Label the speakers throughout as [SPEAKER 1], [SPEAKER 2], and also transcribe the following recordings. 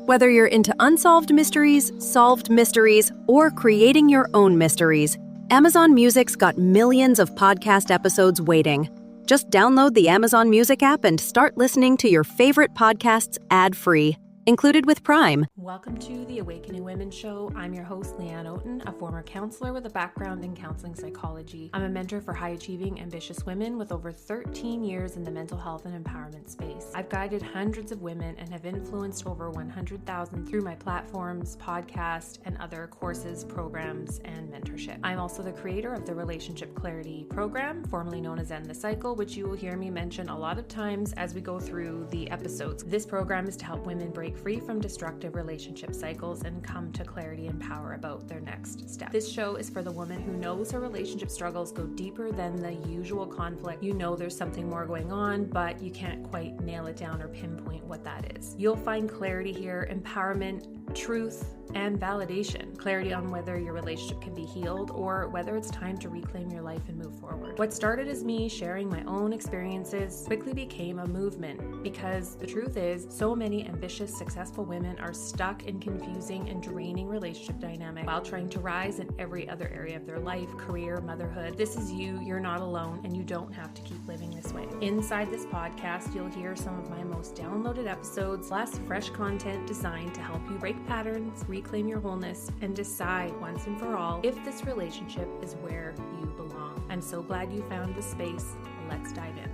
[SPEAKER 1] Whether you're into unsolved mysteries, solved mysteries, or creating your own mysteries, Amazon Music's got millions of podcast episodes waiting. Just download the Amazon Music app and start listening to your favorite podcasts ad-free, included with Prime.
[SPEAKER 2] Welcome to the Awakening Women Show. I'm your host, Leanne Oaten, a former counselor with a background in counseling psychology. I'm a mentor for high-achieving, ambitious women with over 13 years in the mental health and empowerment space. I've guided hundreds of women and have influenced over 100,000 through my platforms, podcast, and other courses, programs, and mentorship. I'm also the creator of the Relationship Clarity program, formerly known as End the Cycle, which you will hear me mention a lot of times as we go through the episodes. This program is to help women break free from destructive relationship cycles and come to clarity and power about their next step. This show is for the woman who knows her relationship struggles go deeper than the usual conflict. You know there's something more going on, but you can't quite nail it down or pinpoint what that is. You'll find clarity here, empowerment, truth, and validation. Clarity on whether your relationship can be healed or whether it's time to reclaim your life and move forward. What started as me sharing my own experiences quickly became a movement, because the truth is, so many ambitious, successful women are stuck in confusing and draining relationship dynamics while trying to rise in every other area of their life, career, motherhood. This is you, you're not alone, and you don't have to keep living this way. Inside this podcast, you'll hear some of my most downloaded episodes, plus fresh content designed to help you break patterns, reclaim your wholeness, and decide once and for all if this relationship is where you belong. I'm so glad you found this space. Let's dive in.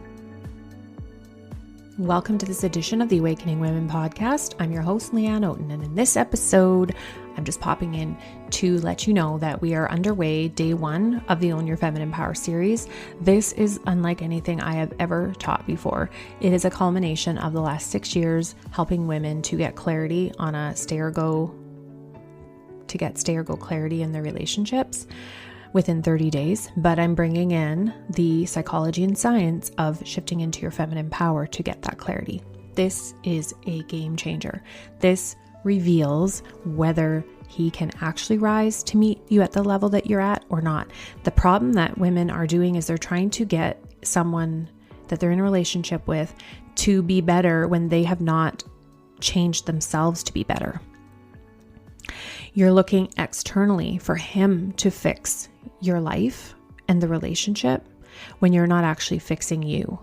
[SPEAKER 2] Welcome to this edition of the Awakening Women podcast. I'm your host, Leanne Oaten, and in this episode, I'm just popping in to let you know that we are underway day one of the Own Your Feminine Power series. This is unlike anything I have ever taught before. It is a culmination of the last 6 years helping women to get clarity on stay or go clarity in their relationships within 30 days, but I'm bringing in the psychology and science of shifting into your feminine power to get that clarity. This is a game changer. This reveals whether he can actually rise to meet you at the level that you're at or not. The problem that women are doing is they're trying to get someone that they're in a relationship with to be better when they have not changed themselves to be better. You're looking externally for him to fix your life and the relationship when you're not actually fixing you.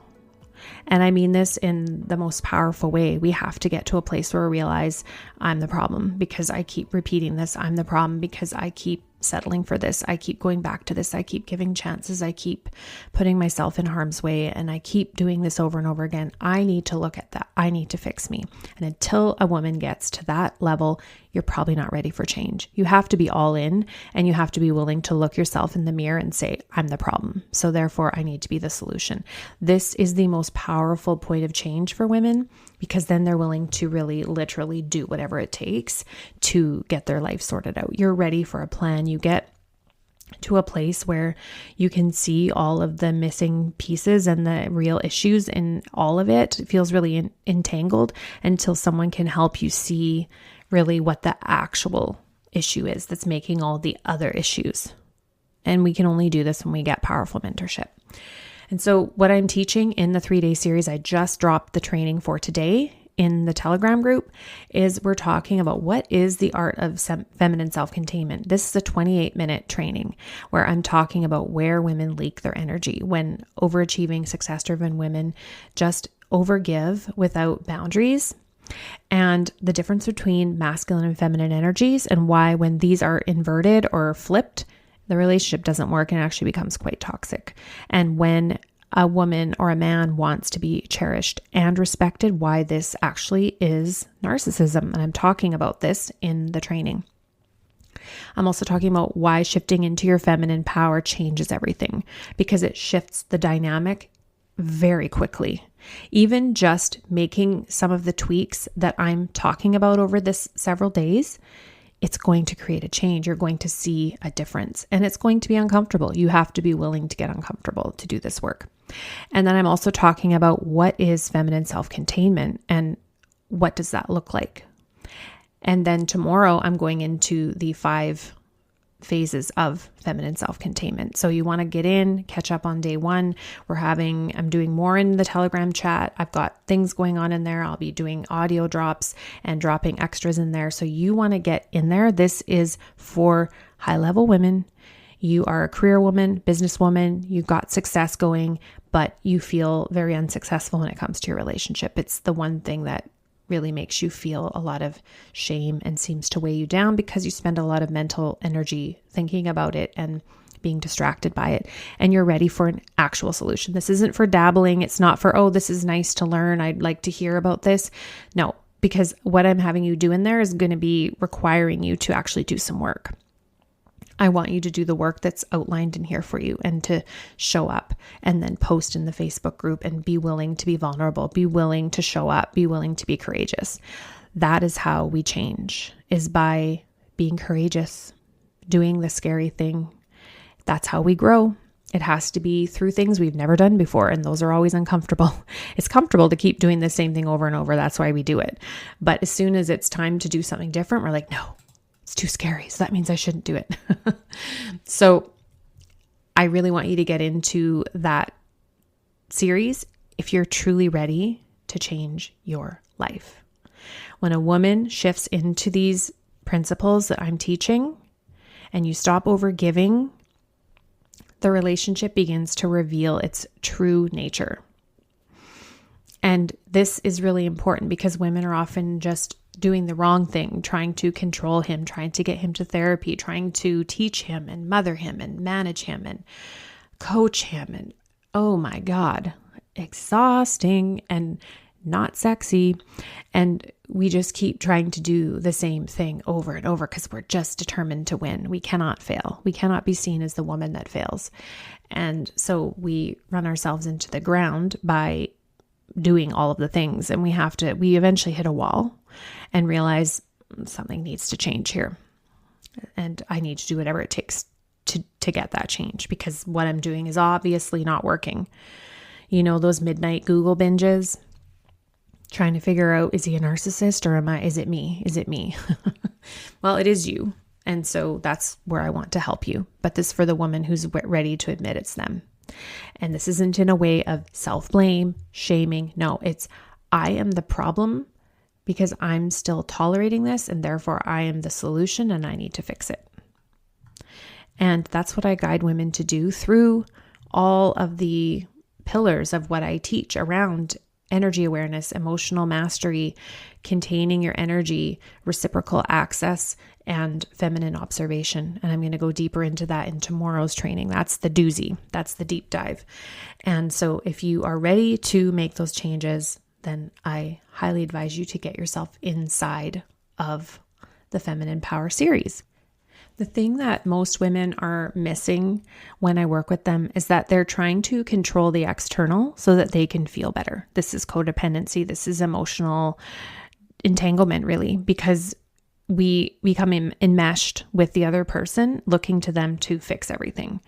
[SPEAKER 2] And I mean this in the most powerful way. We have to get to a place where we realize I'm the problem because I keep repeating this. I'm the problem because I keep settling for this. I keep going back to this. I keep giving chances. I keep putting myself in harm's way, and I keep doing this over and over again. I need to look at that. I need to fix me. And until a woman gets to that level, you're probably not ready for change. You have to be all in, and you have to be willing to look yourself in the mirror and say, I'm the problem. So therefore I need to be the solution. This is the most powerful point of change for women, because then they're willing to really literally do whatever it takes to get their life sorted out. You're ready for a plan. You get to a place where you can see all of the missing pieces and the real issues in all of it. It feels really entangled until someone can help you see really what the actual issue is that's making all the other issues. And we can only do this when we get powerful mentorship. And so what I'm teaching in the 3-day series, I just dropped the training for today in the Telegram group, is we're talking about what is the art of feminine self-containment. This is a 28-minute training where I'm talking about where women leak their energy when overachieving, success-driven women just overgive without boundaries, and the difference between masculine and feminine energies, and why when these are inverted or flipped, the relationship doesn't work and actually becomes quite toxic. And when a woman or a man wants to be cherished and respected, why this actually is narcissism. And I'm talking about this in the training. I'm also talking about why shifting into your feminine power changes everything, because it shifts the dynamic very quickly. Even just making some of the tweaks that I'm talking about over this several days, it's going to create a change. You're going to see a difference, and it's going to be uncomfortable. You have to be willing to get uncomfortable to do this work. And then I'm also talking about what is feminine self-containment and what does that look like. And then tomorrow I'm going into the 5 phases of feminine self-containment. So you want to get in, catch up on day one. I'm doing more in the Telegram chat. I've got things going on in there. I'll be doing audio drops and dropping extras in there. So you want to get in there. This is for high-level women. You are a career woman, businesswoman, you've got success going, but you feel very unsuccessful when it comes to your relationship. It's the one thing that really makes you feel a lot of shame and seems to weigh you down because you spend a lot of mental energy thinking about it and being distracted by it, and you're ready for an actual solution. This isn't for dabbling. It's not for, oh, this is nice to learn, I'd like to hear about this. No, because what I'm having you do in there is going to be requiring you to actually do some work. I want you to do the work that's outlined in here for you and to show up and then post in the Facebook group and be willing to be vulnerable, be willing to show up, be willing to be courageous. That is how we change, is by being courageous, doing the scary thing. That's how we grow. It has to be through things we've never done before, and those are always uncomfortable. It's comfortable to keep doing the same thing over and over. That's why we do it. But as soon as it's time to do something different, we're like, no, it's too scary. So that means I shouldn't do it. So I really want you to get into that series if you're truly ready to change your life. When a woman shifts into these principles that I'm teaching and you stop overgiving, the relationship begins to reveal its true nature. And this is really important because women are often just doing the wrong thing, trying to control him, trying to get him to therapy, trying to teach him and mother him and manage him and coach him. And oh my God, exhausting and not sexy. And we just keep trying to do the same thing over and over because we're just determined to win. We cannot fail. We cannot be seen as the woman that fails. And so we run ourselves into the ground by doing all of the things. And we eventually hit a wall and realize something needs to change here. And I need to do whatever it takes to get that change, because what I'm doing is obviously not working. You know, those midnight Google binges, trying to figure out, is he a narcissist or is it me? Is it me? Well, it is you. And so that's where I want to help you. But this is for the woman who's ready to admit it's them. And this isn't in a way of self-blame, shaming. No, it's I am the problem because I'm still tolerating this, and therefore I am the solution and I need to fix it. And that's what I guide women to do through all of the pillars of what I teach around energy awareness, emotional mastery, containing your energy, reciprocal access, and feminine observation. And I'm going to go deeper into that in tomorrow's training. That's the doozy. That's the deep dive. And so if you are ready to make those changes, then I highly advise you to get yourself inside of the Feminine Power series. The thing that most women are missing when I work with them is that they're trying to control the external so that they can feel better. This is codependency. This is emotional entanglement, really, because we become enmeshed with the other person, looking to them to fix everything.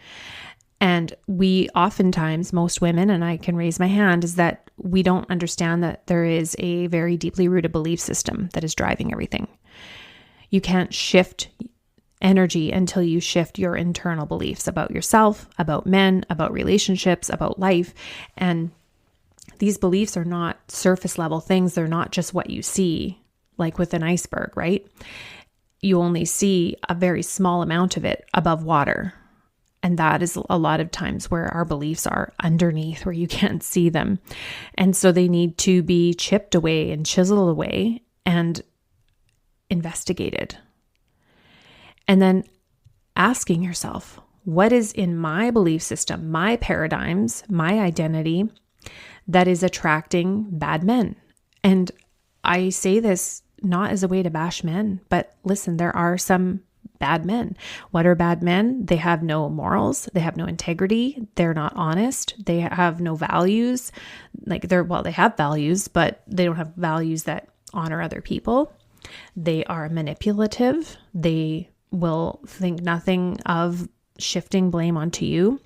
[SPEAKER 2] And we oftentimes, most women, and I can raise my hand, is that we don't understand that there is a very deeply rooted belief system that is driving everything. You can't shift energy until you shift your internal beliefs about yourself, about men, about relationships, about life. And these beliefs are not surface level things. They're not just what you see, like with an iceberg, right? You only see a very small amount of it above water. And that is a lot of times where our beliefs are underneath, where you can't see them. And so they need to be chipped away and chiseled away and investigated. And then asking yourself, what is in my belief system, my paradigms, my identity that is attracting bad men? And I say this not as a way to bash men, but listen, there are some bad men. What are bad men? They have no morals. They have no integrity. They're not honest. They have no values. They have values, but they don't have values that honor other people. They are manipulative. They will think nothing of shifting blame onto you,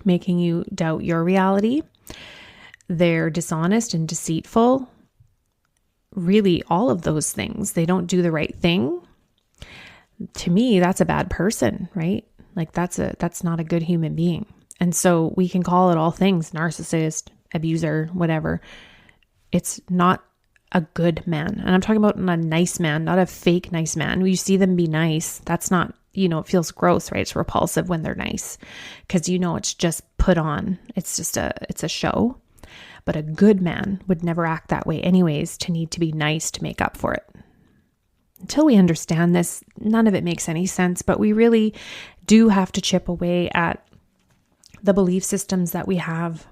[SPEAKER 2] making you doubt your reality. They're dishonest and deceitful. Really, all of those things. They don't do the right thing. to me, that's a bad person, right? Like that's not a good human being. And so we can call it all things, narcissist, abuser, whatever. It's not a good man. And I'm talking about a nice man, not a fake nice man. When you see them be nice, that's not, it feels gross, right? It's repulsive when they're nice because it's just put on. It's a show. But a good man would never act that way anyways, to need to be nice to make up for it. Until we understand this, none of it makes any sense, but we really do have to chip away at the belief systems that we have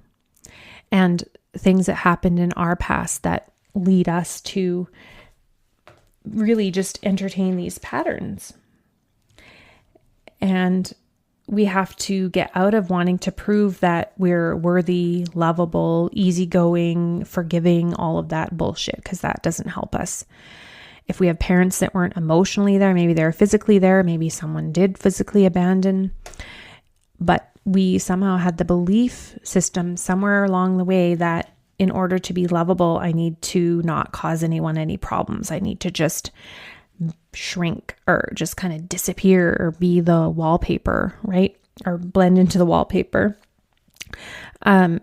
[SPEAKER 2] and things that happened in our past that lead us to really just entertain these patterns. And we have to get out of wanting to prove that we're worthy, lovable, easygoing, forgiving, all of that bullshit, because that doesn't help us. If we have parents that weren't emotionally there, maybe they're physically there, maybe someone did physically abandon, but we somehow had the belief system somewhere along the way that in order to be lovable, I need to not cause anyone any problems. I need to just shrink or just kind of disappear or be the wallpaper, right? Or blend into the wallpaper. And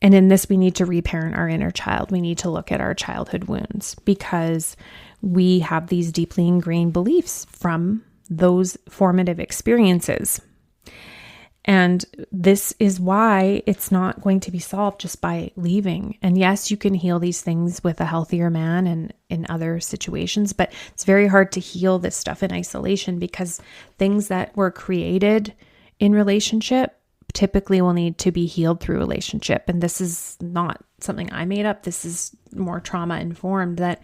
[SPEAKER 2] in this, we need to reparent our inner child. We need to look at our childhood wounds because we have these deeply ingrained beliefs from those formative experiences. And this is why it's not going to be solved just by leaving. And yes, you can heal these things with a healthier man and in other situations, but it's very hard to heal this stuff in isolation because things that were created in relationship typically will need to be healed through relationship. And this is not something I made up. This is more trauma informed, that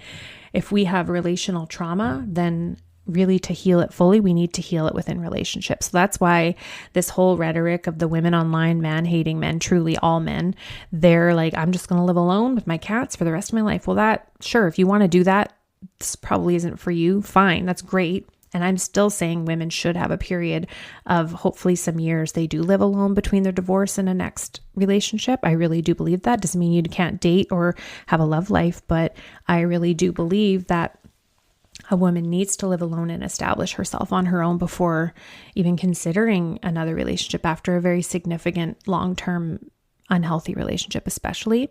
[SPEAKER 2] if we have relational trauma, then really to heal it fully, we need to heal it within relationships. So that's why this whole rhetoric of the women online, man-hating men, truly all men, they're like, I'm just going to live alone with my cats for the rest of my life. Well, sure, if you want to do that, this probably isn't for you. Fine, that's great. And I'm still saying women should have a period of hopefully some years they do live alone between their divorce and a next relationship. I really do believe that. Doesn't mean you can't date or have a love life, but I really do believe that a woman needs to live alone and establish herself on her own before even considering another relationship after a very significant long-term unhealthy relationship, especially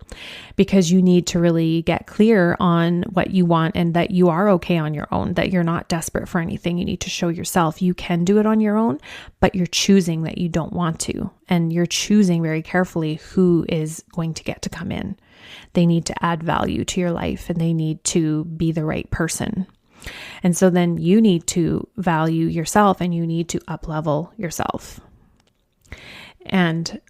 [SPEAKER 2] because you need to really get clear on what you want and that you are okay on your own, that you're not desperate for anything. You need to show yourself you can do it on your own, but you're choosing that you don't want to. And you're choosing very carefully who is going to get to come in. They need to add value to your life and they need to be the right person. And so then you need to value yourself and you need to up-level yourself. And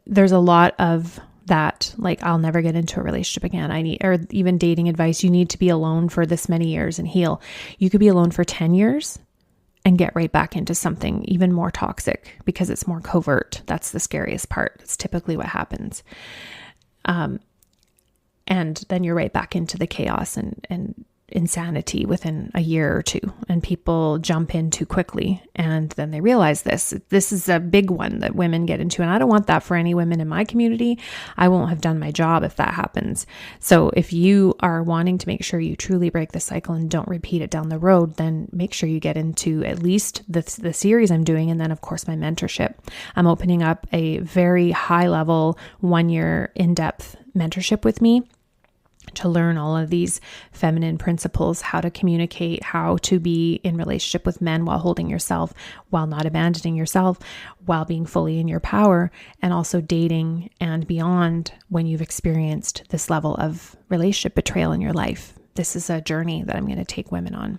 [SPEAKER 2] there's a lot of that, like, I'll never get into a relationship again. Or even dating advice, you need to be alone for this many years and heal. You could be alone for 10 years and get right back into something even more toxic because it's more covert. That's the scariest part. It's typically what happens. And then you're right back into the chaos and insanity within a year or two, and people jump in too quickly. And then they realize this is a big one that women get into. And I don't want that for any women in my community. I won't have done my job if that happens. So if you are wanting to make sure you truly break the cycle and don't repeat it down the road, then make sure you get into at least the series I'm doing. And then of course my mentorship. I'm opening up a very high level 1-year in-depth mentorship with me to learn all of these feminine principles, how to communicate, how to be in relationship with men while holding yourself, while not abandoning yourself, while being fully in your power, and also dating and beyond when you've experienced this level of relationship betrayal in your life. This is a journey that I'm going to take women on.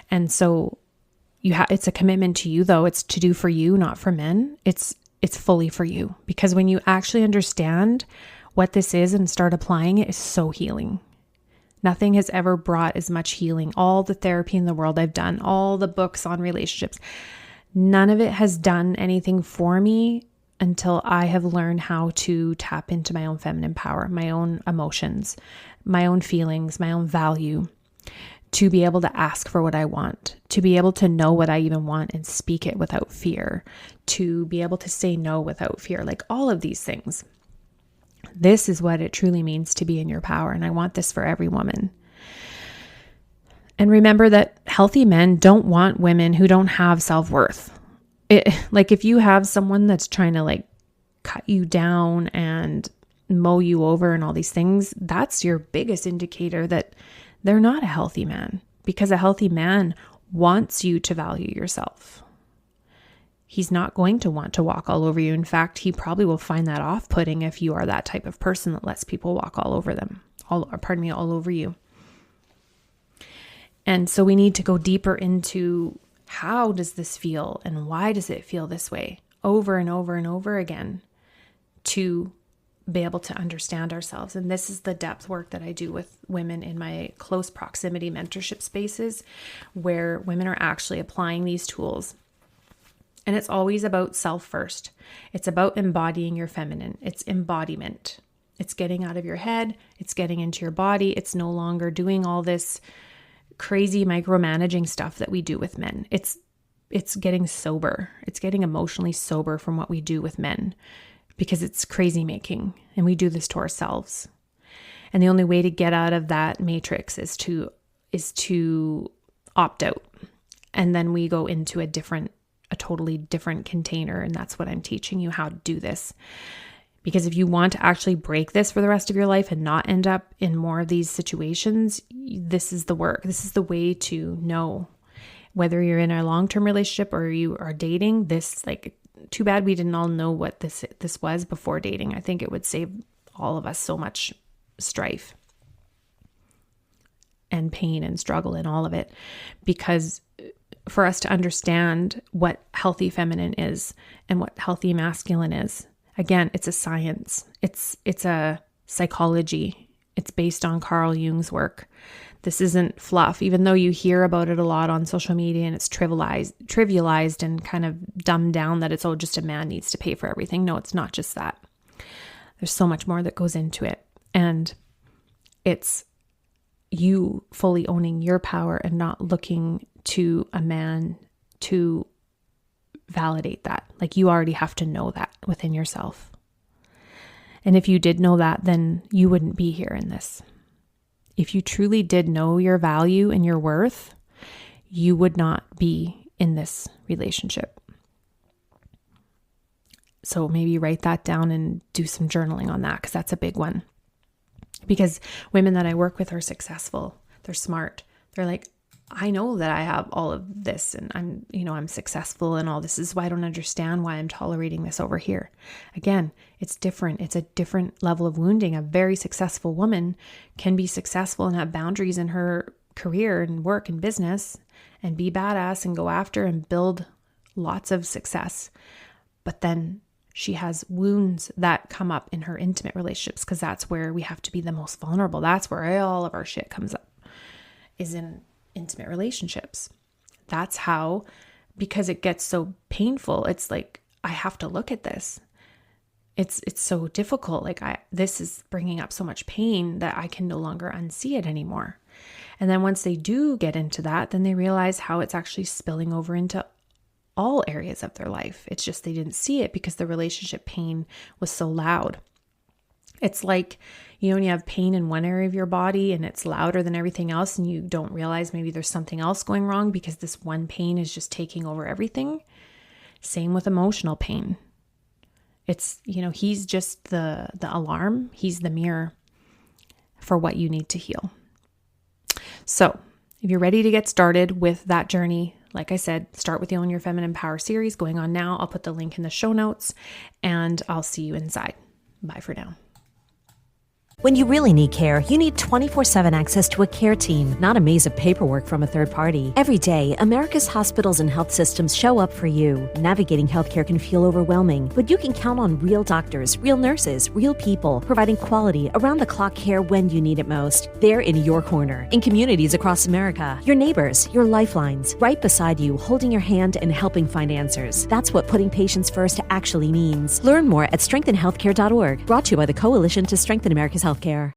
[SPEAKER 2] And so it's a commitment to you, though. It's to do for you, not for men. It's fully for you, because when you actually understand what this is and start applying it, is so healing. Nothing has ever brought as much healing. All the therapy in the world I've done, all the books on relationships, none of it has done anything for me until I have learned how to tap into my own feminine power, my own emotions, my own feelings, my own value, to be able to ask for what I want, to be able to know what I even want and speak it without fear, to be able to say no without fear, like all of these things. This is what it truly means to be in your power. And I want this for every woman. And remember that healthy men don't want women who don't have self-worth. Like if you have someone that's trying to like cut you down and mow you over and all these things, that's your biggest indicator that they're not a healthy man, because a healthy man wants you to value yourself. He's not going to want to walk all over you. In fact, he probably will find that off-putting if you are that type of person that lets people walk all over them, all over you. And so we need to go deeper into how does this feel and why does it feel this way over and over and over again to be able to understand ourselves. And this is the depth work that I do with women in my close proximity mentorship spaces, where women are actually applying these tools. And it's always about self first. It's about embodying your feminine. It's embodiment. It's getting out of your head. It's getting into your body. It's no longer doing all this crazy micromanaging stuff that we do with men. It's getting sober. It's getting emotionally sober from what we do with men, because it's crazy making, and we do this to ourselves. And the only way to get out of that matrix is to opt out. And then we go into a totally different container. And that's what I'm teaching you, how to do this. Because if you want to actually break this for the rest of your life and not end up in more of these situations, this is the work. This is the way to know whether you're in a long-term relationship or you are dating. This, like, too bad we didn't all know what this was before dating. I think it would save all of us so much strife and pain and struggle and all of it. Because for us to understand what healthy feminine is and what healthy masculine is, again, it's a science. It's a psychology. It's based on Carl Jung's work. This isn't fluff, even though you hear about it a lot on social media and it's trivialized and kind of dumbed down that it's, just a man needs to pay for everything. No, it's not just that. There's so much more that goes into it. And it's you fully owning your power and not looking to a man to validate that. Like, you already have to know that within yourself. And if you did know that, then you wouldn't be here in this. If you truly did know your value and your worth, you would not be in this relationship. So maybe write that down and do some journaling on that, because that's a big one. Because women that I work with are successful. They're smart. They're like, I know that I have all of this and I'm successful and all this. Is why I don't understand why I'm tolerating this over here. Again, it's different. It's a different level of wounding. A very successful woman can be successful and have boundaries in her career and work and business and be badass and go after and build lots of success. But then she has wounds that come up in her intimate relationships, because that's where we have to be the most vulnerable. That's where all of our shit comes up, is in intimate relationships. That's how, because it gets so painful, it's like, I have to look at this. It's so difficult. Like, this is bringing up so much pain that I can no longer unsee it anymore. And then once they do get into that, then they realize how it's actually spilling over into all areas of their life. It's just they didn't see it because the relationship pain was so loud. It's like, when you have pain in one area of your body and it's louder than everything else, and you don't realize maybe there's something else going wrong because this one pain is just taking over everything. Same with emotional pain. It's, he's just the alarm. He's the mirror for what you need to heal. So if you're ready to get started with that journey, like I said, start with the Own Your Feminine Power series going on now. I'll put the link in the show notes, and I'll see you inside. Bye for now.
[SPEAKER 3] When you really need care, you need 24/7 access to a care team, not a maze of paperwork from a third party. Every day, America's hospitals and health systems show up for you. Navigating healthcare can feel overwhelming, but you can count on real doctors, real nurses, real people, providing quality, around-the-clock care when you need it most. They're in your corner, in communities across America. Your neighbors, your lifelines, right beside you, holding your hand and helping find answers. That's what putting patients first actually means. Learn more at strengthenhealthcare.org, brought to you by the Coalition to Strengthen America's Healthcare.